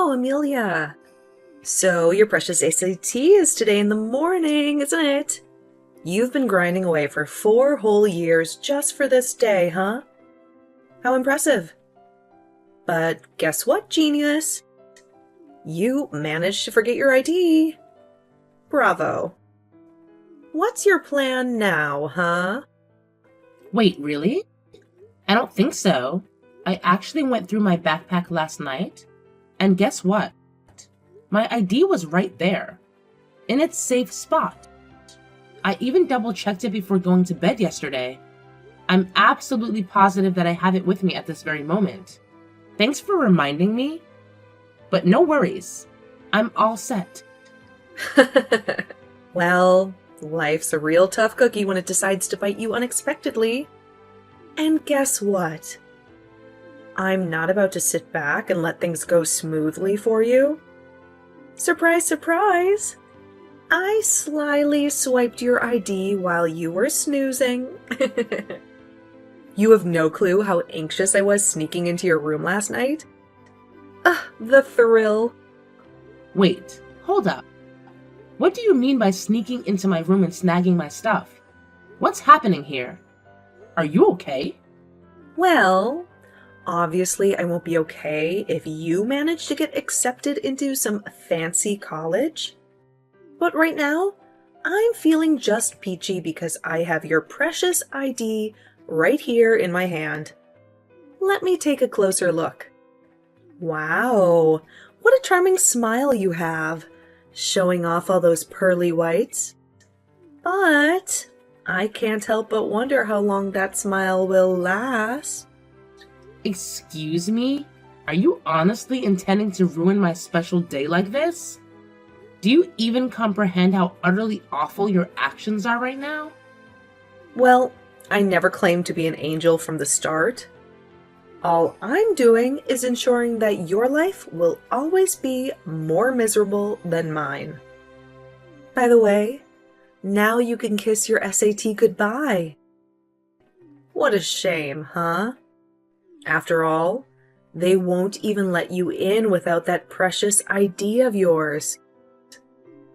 Wow, Amelia. So your precious SAT is today in the morning, isn't it? You've been grinding away for 4 whole years just for this day, huh? How impressive. But guess what, genius? You managed to forget your ID. Bravo. What's your plan now, huh? Wait, really? I don't think so. I actually went through my backpack last night, and guess what? My ID was right there, in its safe spot. I even double-checked it before going to bed yesterday. I'm absolutely positive that I have it with me at this very moment. Thanks for reminding me, but no worries. I'm all set. Well, life's a real tough cookie when it decides to bite you unexpectedly. And guess what? I'm not about to sit back and let things go smoothly for you. Surprise, surprise! I slyly swiped your ID while you were snoozing. You have no clue how anxious I was sneaking into your room last night? The thrill. Wait, hold up. What do you mean by sneaking into my room and snagging my stuff? What's happening here? Are you okay? Well, obviously I won't be okay if you manage to get accepted into some fancy college. But right now, I'm feeling just peachy because I have your precious ID right here in my hand. Let me take a closer look. Wow, what a charming smile you have, showing off all those pearly whites. But I can't help but wonder how long that smile will last. Excuse me? Are you honestly intending to ruin my special day like this? Do you even comprehend how utterly awful your actions are right now? Well, I never claimed to be an angel from the start. All I'm doing is ensuring that your life will always be more miserable than mine. By the way, now you can kiss your SAT goodbye. What a shame, huh? After all, they won't even let you in without that precious ID of yours.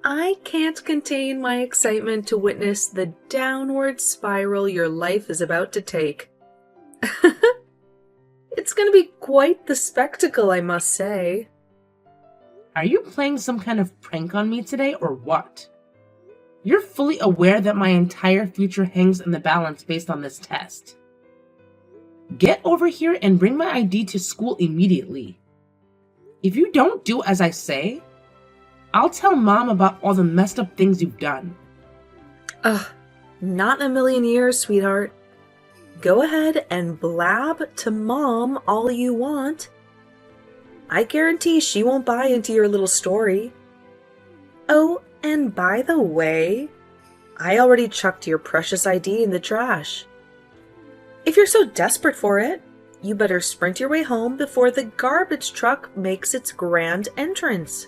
I can't contain my excitement to witness the downward spiral your life is about to take. It's going to be quite the spectacle, I must say. Are you playing some kind of prank on me today or what? You're fully aware that my entire future hangs in the balance based on this test. Get over here and bring my ID to school immediately. If you don't do as I say, I'll tell Mom about all the messed up things you've done. Not in a million years, sweetheart. Go ahead and blab to Mom all you want. I guarantee she won't buy into your little story. Oh, and by the way, I already chucked your precious ID in the trash. If you're so desperate for it, you better sprint your way home before the garbage truck makes its grand entrance.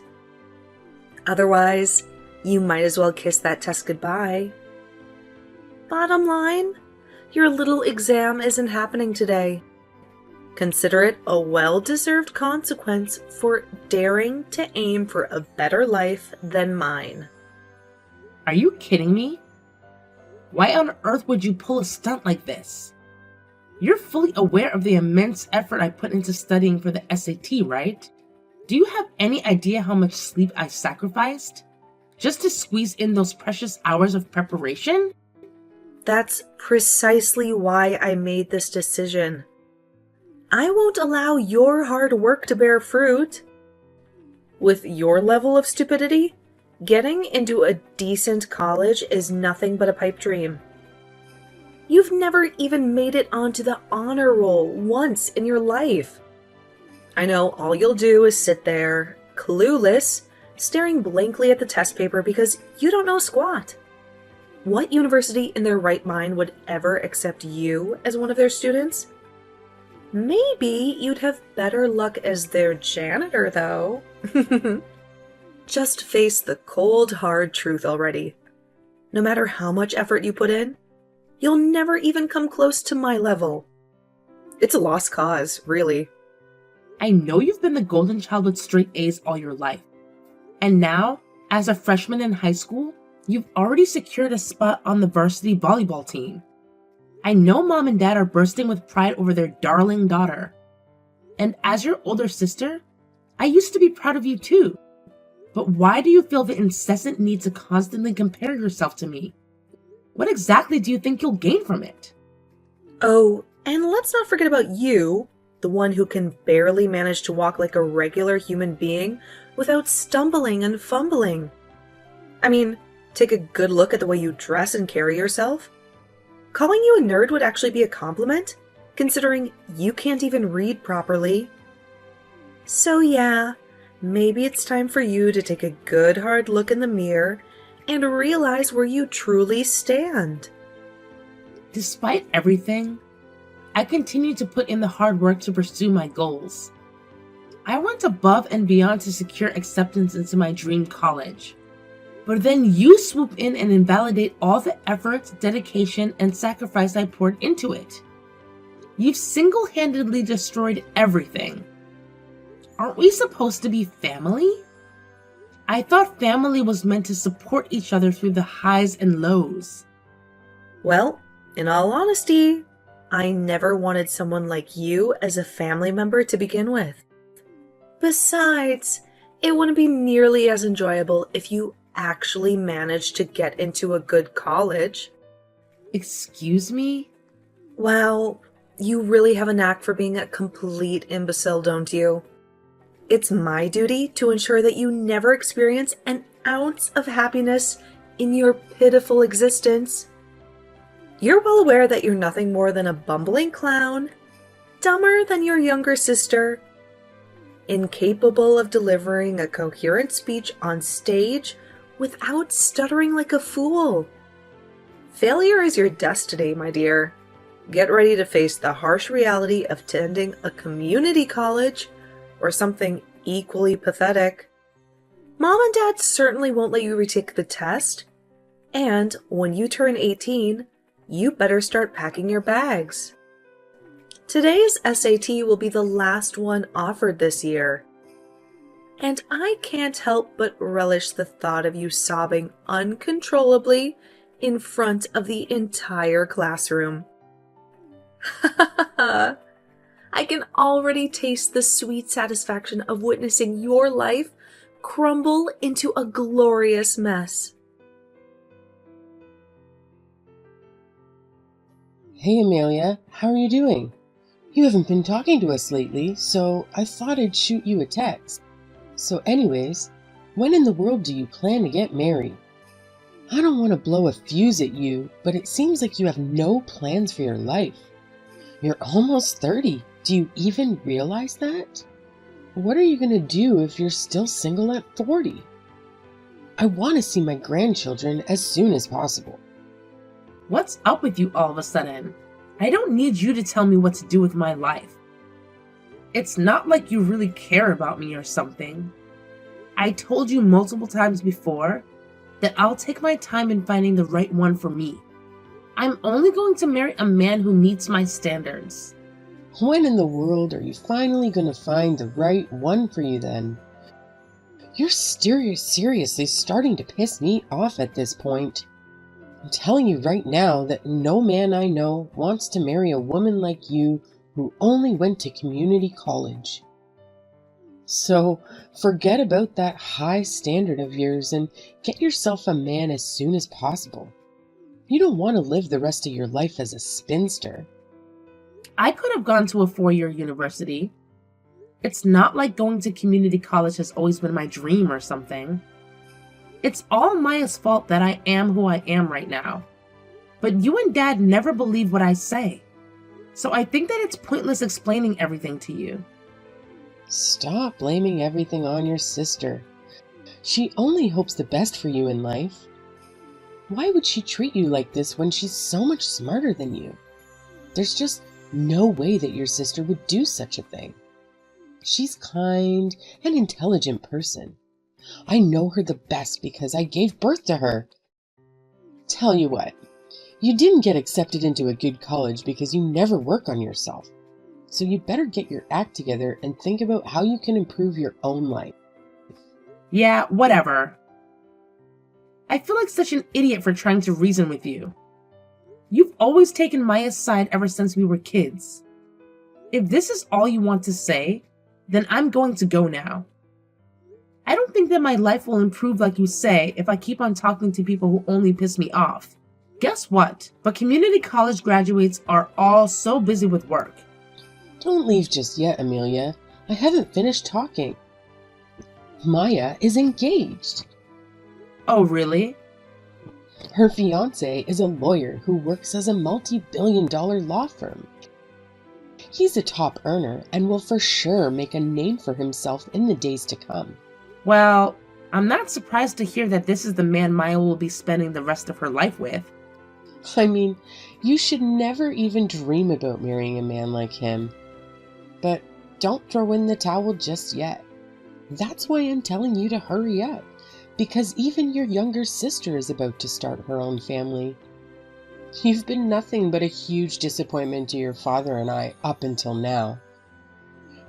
Otherwise, you might as well kiss that test goodbye. Bottom line, your little exam isn't happening today. Consider it a well-deserved consequence for daring to aim for a better life than mine. Are you kidding me? Why on earth would you pull a stunt like this? You're fully aware of the immense effort I put into studying for the SAT, right? Do you have any idea how much sleep I sacrificed just to squeeze in those precious hours of preparation? That's precisely why I made this decision. I won't allow your hard work to bear fruit. With your level of stupidity, getting into a decent college is nothing but a pipe dream. You've never even made it onto the honor roll once in your life. I know all you'll do is sit there, clueless, staring blankly at the test paper because you don't know squat. What university in their right mind would ever accept you as one of their students? Maybe you'd have better luck as their janitor, though. Just face the cold, hard truth already. No matter how much effort you put in, you'll never even come close to my level. It's a lost cause, really. I know you've been the golden child with straight A's all your life. And now, as a freshman in high school, you've already secured a spot on the varsity volleyball team. I know mom and dad are bursting with pride over their darling daughter. And as your older sister, I used to be proud of you too. But why do you feel the incessant need to constantly compare yourself to me? What exactly do you think you'll gain from it? Oh, and let's not forget about you, the one who can barely manage to walk like a regular human being without stumbling and fumbling. I mean, take a good look at the way you dress and carry yourself. Calling you a nerd would actually be a compliment, considering you can't even read properly. So yeah, maybe it's time for you to take a good hard look in the mirror and realize where you truly stand. Despite everything, I continue to put in the hard work to pursue my goals. I went above and beyond to secure acceptance into my dream college. But then you swoop in and invalidate all the effort, dedication, and sacrifice I poured into it. You've single-handedly destroyed everything. Aren't we supposed to be family? I thought family was meant to support each other through the highs and lows. Well, in all honesty, I never wanted someone like you as a family member to begin with. Besides, it wouldn't be nearly as enjoyable if you actually managed to get into a good college. Excuse me? Wow, you really have a knack for being a complete imbecile, don't you? It's my duty to ensure that you never experience an ounce of happiness in your pitiful existence. You're well aware that you're nothing more than a bumbling clown, dumber than your younger sister, incapable of delivering a coherent speech on stage without stuttering like a fool. Failure is your destiny, my dear. Get ready to face the harsh reality of attending a community college or something equally pathetic. Mom and Dad certainly won't let you retake the test, and when you turn 18, you better start packing your bags. Today's SAT will be the last one offered this year, and I can't help but relish the thought of you sobbing uncontrollably in front of the entire classroom. I can already taste the sweet satisfaction of witnessing your life crumble into a glorious mess. Hey Amelia, how are you doing? You haven't been talking to us lately, so I thought I'd shoot you a text. So anyways, when in the world do you plan to get married? I don't want to blow a fuse at you, but it seems like you have no plans for your life. You're almost 30. Do you even realize that? What are you going to do if you're still single at 40? I want to see my grandchildren as soon as possible. What's up with you all of a sudden? I don't need you to tell me what to do with my life. It's not like you really care about me or something. I told you multiple times before that I'll take my time in finding the right one for me. I'm only going to marry a man who meets my standards. When in the world are you finally going to find the right one for you then? You're seriously starting to piss me off at this point. I'm telling you right now that no man I know wants to marry a woman like you who only went to community college. So forget about that high standard of yours and get yourself a man as soon as possible. You don't want to live the rest of your life as a spinster. I could have gone to a 4-year university. It's not like going to community college has always been my dream or something. It's all Maya's fault that I am who I am right now. But you and Dad never believe what I say. So I think that it's pointless explaining everything to you. Stop blaming everything on your sister. She only hopes the best for you in life. Why would she treat you like this when she's so much smarter than you? There's just no way that your sister would do such a thing. She's kind and intelligent person. I know her the best because I gave birth to her. Tell you what, you didn't get accepted into a good college because you never work on yourself. So you better get your act together and think about how you can improve your own life. Yeah, whatever. I feel like such an idiot for trying to reason with you. You've always taken Maya's side ever since we were kids. If this is all you want to say, then I'm going to go now. I don't think that my life will improve like you say if I keep on talking to people who only piss me off. Guess what? But community college graduates are all so busy with work. Don't leave just yet, Amelia. I haven't finished talking. Maya is engaged. Oh, really? Her fiancé is a lawyer who works as a multi-billion-dollar law firm. He's a top earner and will for sure make a name for himself in the days to come. Well, I'm not surprised to hear that this is the man Maya will be spending the rest of her life with. I mean, you should never even dream about marrying a man like him. But don't throw in the towel just yet. That's why I'm telling you to hurry up, because even your younger sister is about to start her own family. You've been nothing but a huge disappointment to your father and I up until now.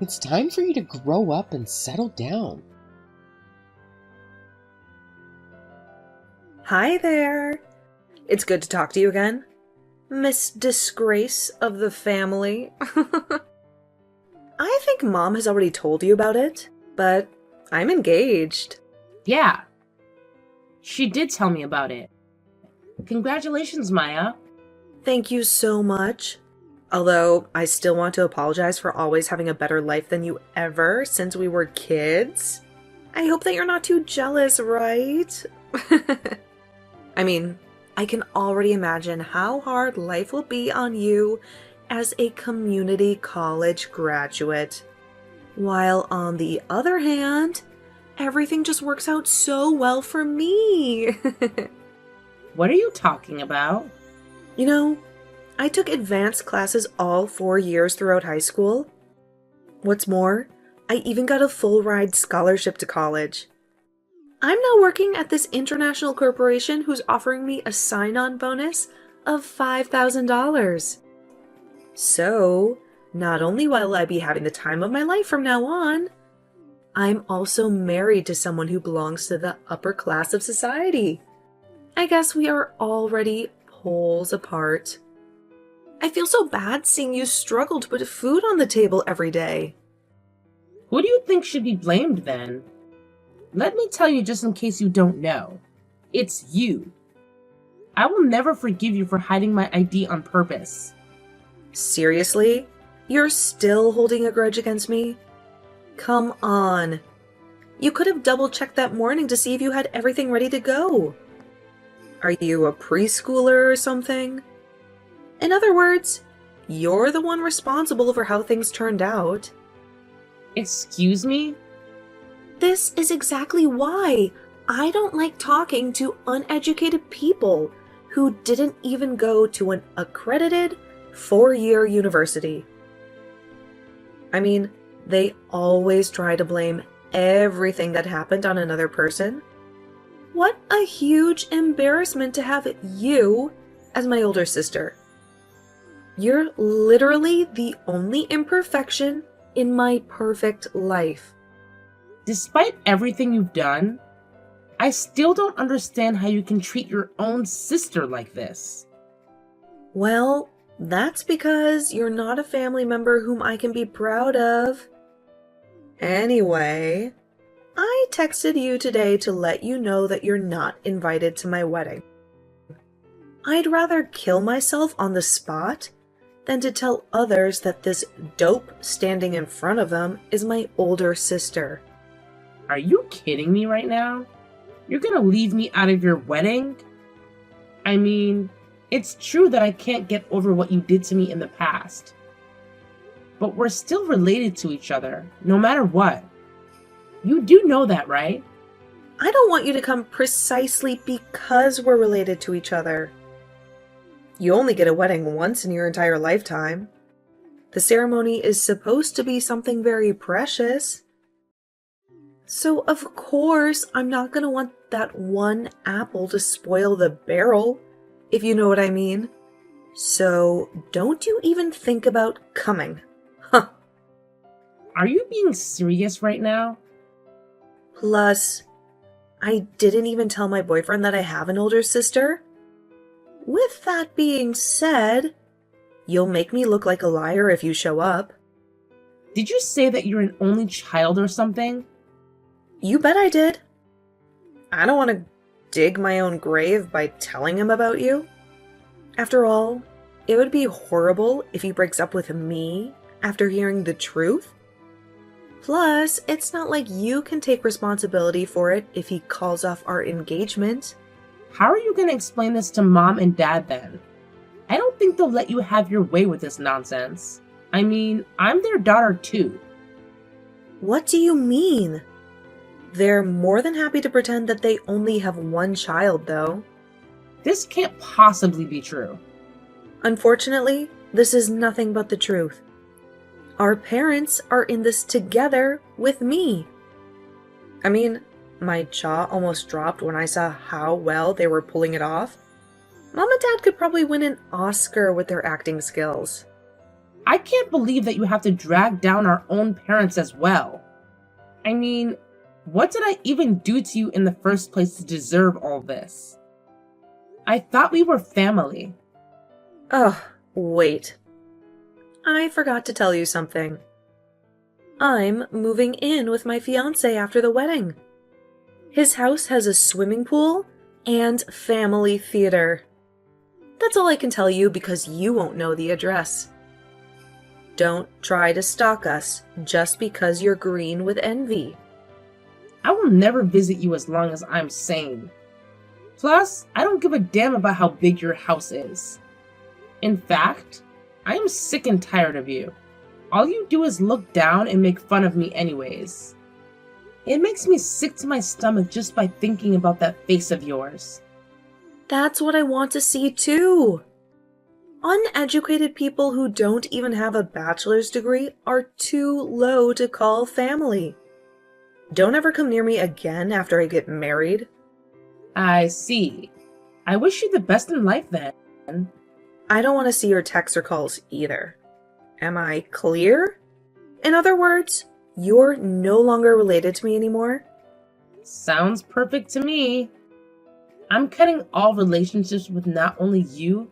It's time for you to grow up and settle down. Hi there. It's good to talk to you again, Miss Disgrace of the family. I think Mom has already told you about it, but I'm engaged. Yeah. She did tell me about it. Congratulations, Maya. Thank you so much. Although I still want to apologize for always having a better life than you ever since we were kids. I hope that you're not too jealous, right? I mean, I can already imagine how hard life will be on you as a community college graduate. While on the other hand, everything just works out so well for me. What are you talking about? You know, I took advanced classes all 4 years throughout high school. What's more, I even got a full ride scholarship to college. I'm now working at this international corporation who's offering me a sign-on bonus of $5,000. So, not only will I be having the time of my life from now on, I'm also married to someone who belongs to the upper class of society. I guess we are already poles apart. I feel so bad seeing you struggle to put food on the table every day. Who do you think should be blamed then? Let me tell you just in case you don't know. It's you. I will never forgive you for hiding my ID on purpose. Seriously? You're still holding a grudge against me? Come on. You could have double-checked that morning to see if you had everything ready to go. Are you a preschooler or something? In other words, you're the one responsible for how things turned out. Excuse me? This is exactly why I don't like talking to uneducated people who didn't even go to an accredited 4-year university. I mean, they always try to blame everything that happened on another person. What a huge embarrassment to have you as my older sister. You're literally the only imperfection in my perfect life. Despite everything you've done, I still don't understand how you can treat your own sister like this. Well, that's because you're not a family member whom I can be proud of. Anyway, I texted you today to let you know that you're not invited to my wedding. I'd rather kill myself on the spot than to tell others that this dope standing in front of them is my older sister. Are you kidding me right now? You're gonna leave me out of your wedding? I mean, it's true that I can't get over what you did to me in the past. But we're still related to each other, no matter what. You do know that, right? I don't want you to come precisely because we're related to each other. You only get a wedding once in your entire lifetime. The ceremony is supposed to be something very precious. So of course, I'm not going to want that one apple to spoil the barrel, if you know what I mean. So don't you even think about coming. Are you being serious right now? Plus, I didn't even tell my boyfriend that I have an older sister. With that being said, you'll make me look like a liar if you show up. Did you say that you're an only child or something? You bet I did. I don't want to dig my own grave by telling him about you. After all, it would be horrible if he breaks up with me after hearing the truth. Plus, it's not like you can take responsibility for it if he calls off our engagement. How are you going to explain this to Mom and Dad then? I don't think they'll let you have your way with this nonsense. I mean, I'm their daughter too. What do you mean? They're more than happy to pretend that they only have one child, though. This can't possibly be true. Unfortunately, this is nothing but the truth. Our parents are in this together with me. I mean, my jaw almost dropped when I saw how well they were pulling it off. Mom and Dad could probably win an Oscar with their acting skills. I can't believe that you have to drag down our own parents as well. I mean, what did I even do to you in the first place to deserve all this? I thought we were family. Oh, wait. I forgot to tell you something. I'm moving in with my fiancé after the wedding. His house has a swimming pool and family theater. That's all I can tell you because you won't know the address. Don't try to stalk us just because you're green with envy. I will never visit you as long as I'm sane. Plus, I don't give a damn about how big your house is. In fact, I am sick and tired of you. All you do is look down and make fun of me anyways. It makes me sick to my stomach just by thinking about that face of yours. That's what I want to see too. Uneducated people who don't even have a bachelor's degree are too low to call family. Don't ever come near me again after I get married. I see. I wish you the best in life then. I don't want to see your texts or calls either. Am I clear? In other words, you're no longer related to me anymore? Sounds perfect to me. I'm cutting all relationships with not only you,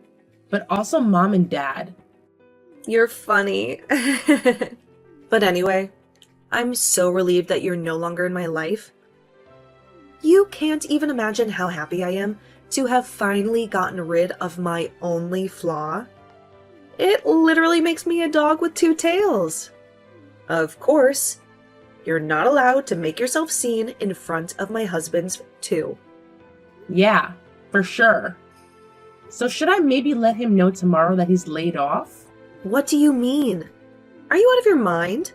but also Mom and Dad. You're funny. But anyway, I'm so relieved that you're no longer in my life. You can't even imagine how happy I am to have finally gotten rid of my only flaw. It literally makes me a dog with two tails. Of course, you're not allowed to make yourself seen in front of my husband's too. Yeah, for sure. So should I maybe let him know tomorrow that he's laid off? What do you mean? Are you out of your mind?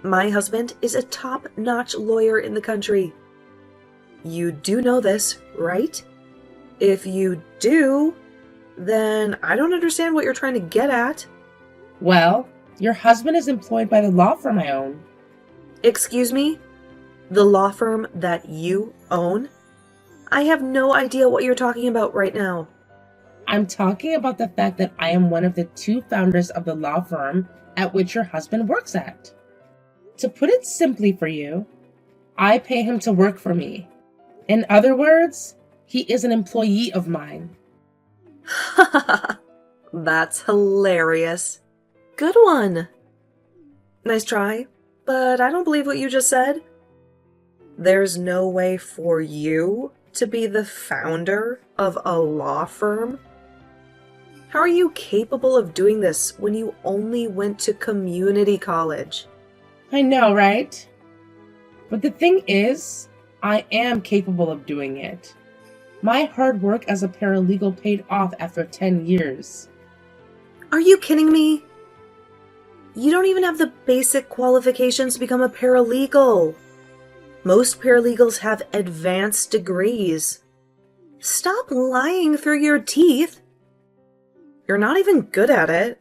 My husband is a top-notch lawyer in the country. You do know this, right? If you do, then I don't understand what you're trying to get at. Well, your husband is employed by the law firm I own. Excuse me? The law firm that you own? I have no idea what you're talking about right now. I'm talking about the fact that I am one of the two founders of the law firm at which your husband works at. To put it simply for you, I pay him to work for me. In other words, he is an employee of mine. That's hilarious. Good one. Nice try, but I don't believe what you just said. There's no way for you to be the founder of a law firm? How are you capable of doing this when you only went to community college? I know, right? But the thing is, I am capable of doing it. My hard work as a paralegal paid off after 10 years. Are you kidding me? You don't even have the basic qualifications to become a paralegal. Most paralegals have advanced degrees. Stop lying through your teeth. You're not even good at it.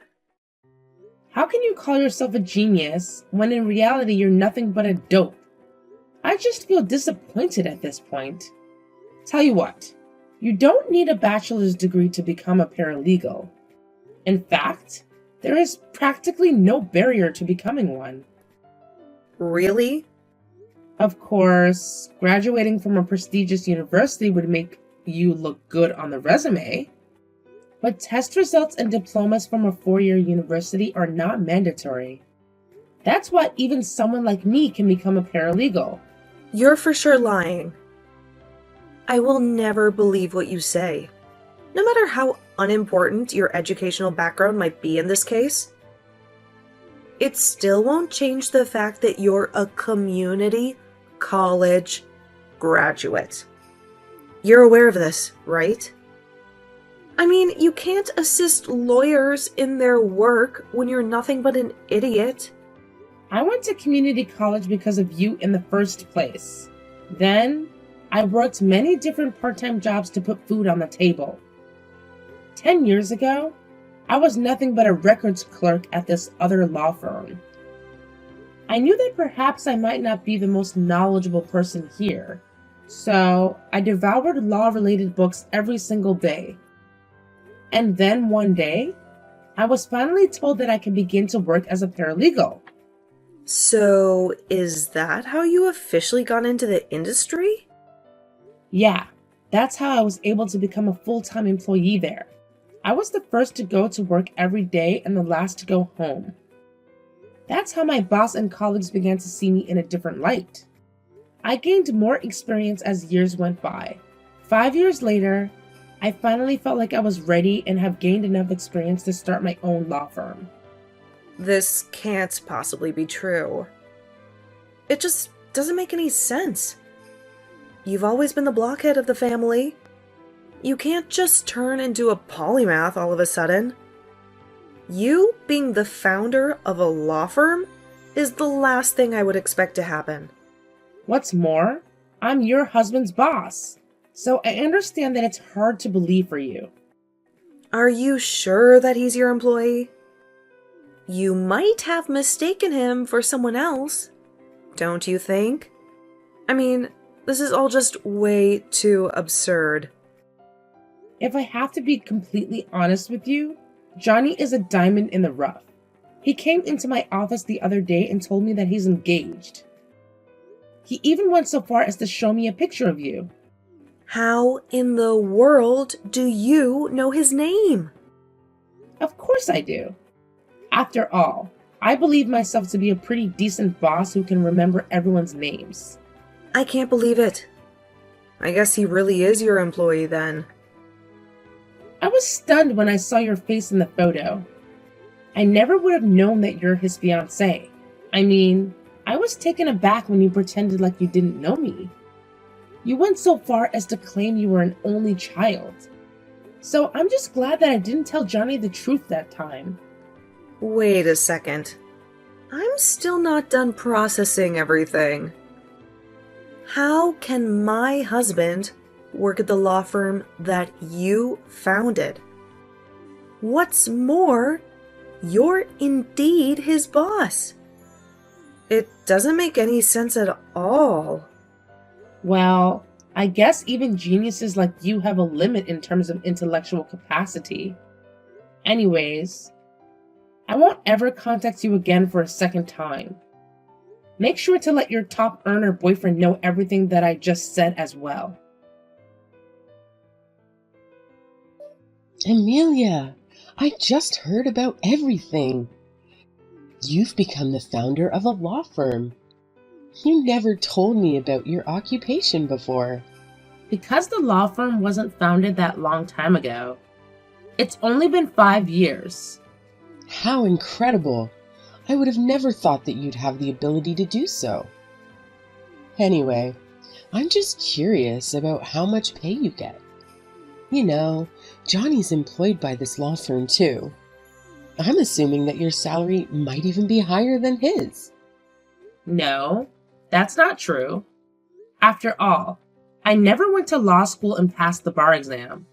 How can you call yourself a genius when in reality you're nothing but a dope? I just feel disappointed at this point. Tell you what, you don't need a bachelor's degree to become a paralegal. In fact, there is practically no barrier to becoming one. Really? Of course, graduating from a prestigious university would make you look good on the resume, but test results and diplomas from a 4-year university are not mandatory. That's why even someone like me can become a paralegal. You're for sure lying. I will never believe what you say. No matter how unimportant your educational background might be in this case, it still won't change the fact that you're a community college graduate. You're aware of this, right? I mean, you can't assist lawyers in their work when you're nothing but an idiot. I went to community college because of you in the first place. Then, I worked many different part-time jobs to put food on the table. 10 years ago, I was nothing but a records clerk at this other law firm. I knew that perhaps I might not be the most knowledgeable person here, so I devoured law-related books every single day. And then one day, I was finally told that I could begin to work as a paralegal. So, is that how you officially got into the industry? Yeah, that's how I was able to become a full-time employee there. I was the first to go to work every day and the last to go home. That's how my boss and colleagues began to see me in a different light. I gained more experience as years went by. 5 years later, I finally felt like I was ready and have gained enough experience to start my own law firm. This can't possibly be true. It just doesn't make any sense. You've always been the blockhead of the family. You can't just turn into a polymath all of a sudden. You being the founder of a law firm is the last thing I would expect to happen. What's more, I'm your husband's boss, so I understand that it's hard to believe for you. Are you sure that he's your employee? You might have mistaken him for someone else, don't you think? I mean, this is all just way too absurd. If I have to be completely honest with you, Johnny is a diamond in the rough. He came into my office the other day and told me that he's engaged. He even went so far as to show me a picture of you. How in the world do you know his name? Of course I do. After all, I believe myself to be a pretty decent boss who can remember everyone's names. I can't believe it. I guess he really is your employee then. I was stunned when I saw your face in the photo. I never would have known that you're his fiancé. I mean, I was taken aback when you pretended like you didn't know me. You went so far as to claim you were an only child. So I'm just glad that I didn't tell Johnny the truth that time. Wait a second. I'm still not done processing everything. How can my husband work at the law firm that you founded? What's more, you're indeed his boss. It doesn't make any sense at all. Well, I guess even geniuses like you have a limit in terms of intellectual capacity. Anyways, I won't ever contact you again for a second time. Make sure to let your top earner boyfriend know everything that I just said as well. Amelia, I just heard about everything. You've become the founder of a law firm. You never told me about your occupation before. Because the law firm wasn't founded that long time ago, it's only been 5 years. How incredible! I would have never thought that you'd have the ability to do so. Anyway, I'm just curious about how much pay you get. You know, Johnny's employed by this law firm too. I'm assuming that your salary might even be higher than his. No, that's not true. After all, I never went to law school and passed the bar exam.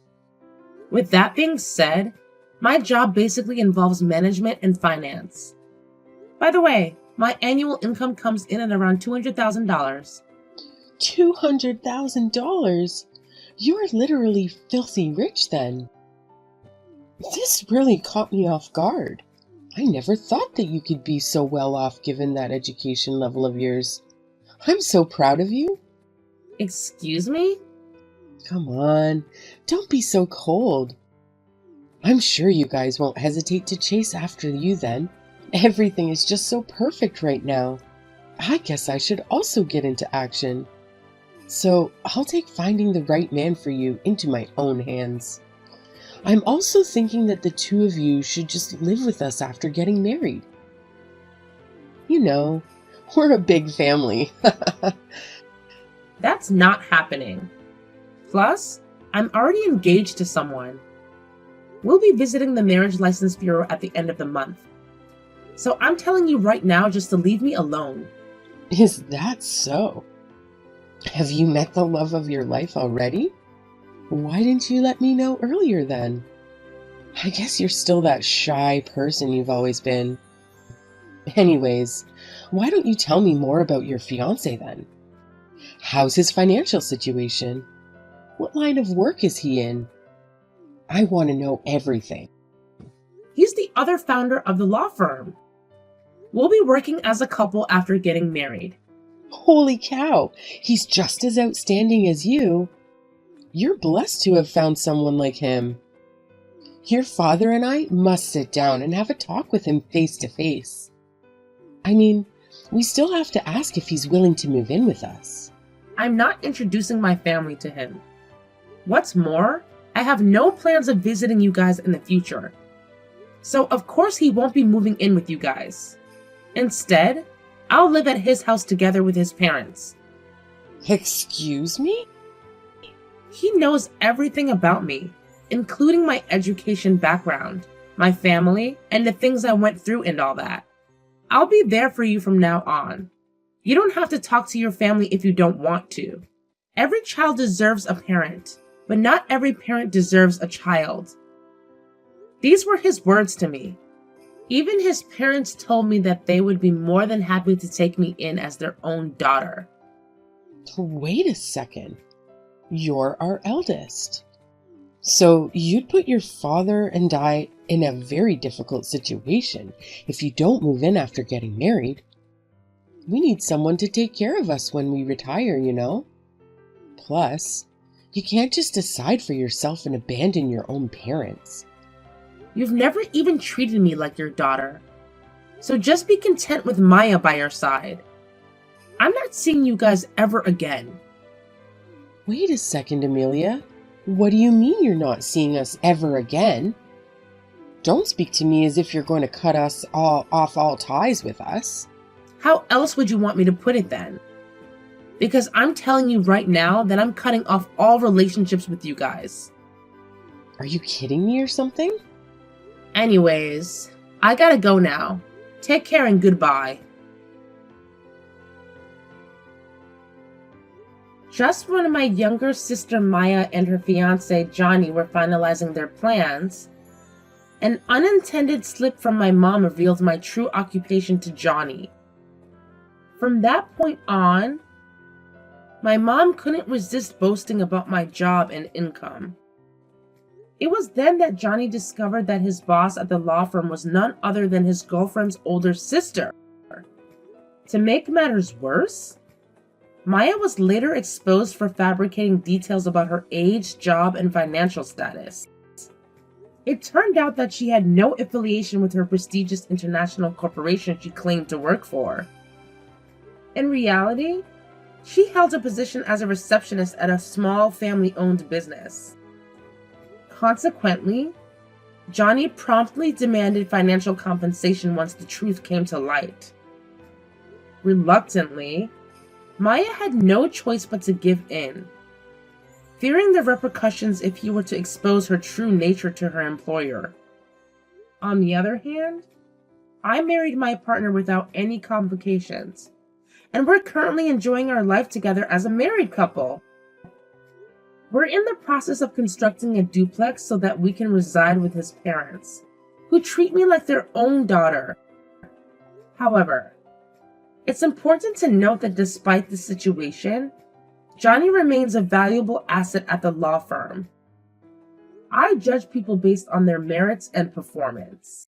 With that being said, my job basically involves management and finance. By the way, my annual income comes in at around $200,000. $200,000? You're literally filthy rich then. This really caught me off guard. I never thought that you could be so well off given that education level of yours. I'm so proud of you. Excuse me? Come on, don't be so cold. I'm sure you guys won't hesitate to chase after you then. Everything is just so perfect right now. I guess I should also get into action. So I'll take finding the right man for you into my own hands. I'm also thinking that the two of you should just live with us after getting married. You know, we're a big family. That's not happening. Plus, I'm already engaged to someone. We'll be visiting the Marriage License Bureau at the end of the month. So I'm telling you right now just to leave me alone. Is that so? Have you met the love of your life already? Why didn't you let me know earlier then? I guess you're still that shy person you've always been. Anyways, why don't you tell me more about your fiancé then? How's his financial situation? What line of work is he in? I want to know everything. He's the other founder of the law firm. We'll be working as a couple after getting married. Holy cow, he's just as outstanding as you. You're blessed to have found someone like him. Your father and I must sit down and have a talk with him face to face. I mean, we still have to ask if he's willing to move in with us. I'm not introducing my family to him. What's more, I have no plans of visiting you guys in the future. So of course he won't be moving in with you guys. Instead, I'll live at his house together with his parents. Excuse me? He knows everything about me, including my education background, my family, and the things I went through and all that. I'll be there for you from now on. You don't have to talk to your family if you don't want to. Every child deserves a parent, but not every parent deserves a child. These were his words to me. Even his parents told me that they would be more than happy to take me in as their own daughter. Wait a second. You're our eldest. So you'd put your father and I in a very difficult situation if you don't move in after getting married. We need someone to take care of us when we retire, you know? Plus, you can't just decide for yourself and abandon your own parents. You've never even treated me like your daughter. So just be content with Maya by your side. I'm not seeing you guys ever again. Wait a second, Amelia. What do you mean you're not seeing us ever again? Don't speak to me as if you're going to cut us off all ties with us. How else would you want me to put it then? Because I'm telling you right now that I'm cutting off all relationships with you guys. Are you kidding me or something? Anyways, I gotta go now. Take care and goodbye. Just when my younger sister Maya and her fiancé Johnny were finalizing their plans, an unintended slip from my mom revealed my true occupation to Johnny. From that point on, my mom couldn't resist boasting about my job and income. It was then that Johnny discovered that his boss at the law firm was none other than his girlfriend's older sister. To make matters worse, Maya was later exposed for fabricating details about her age, job, and financial status. It turned out that she had no affiliation with her prestigious international corporation she claimed to work for. In reality, she held a position as a receptionist at a small family-owned business. Consequently, Johnny promptly demanded financial compensation once the truth came to light. Reluctantly, Maya had no choice but to give in, fearing the repercussions if he were to expose her true nature to her employer. On the other hand, I married my partner without any complications, and we're currently enjoying our life together as a married couple. We're in the process of constructing a duplex so that we can reside with his parents, who treat me like their own daughter. However, it's important to note that despite the situation, Johnny remains a valuable asset at the law firm. I judge people based on their merits and performance.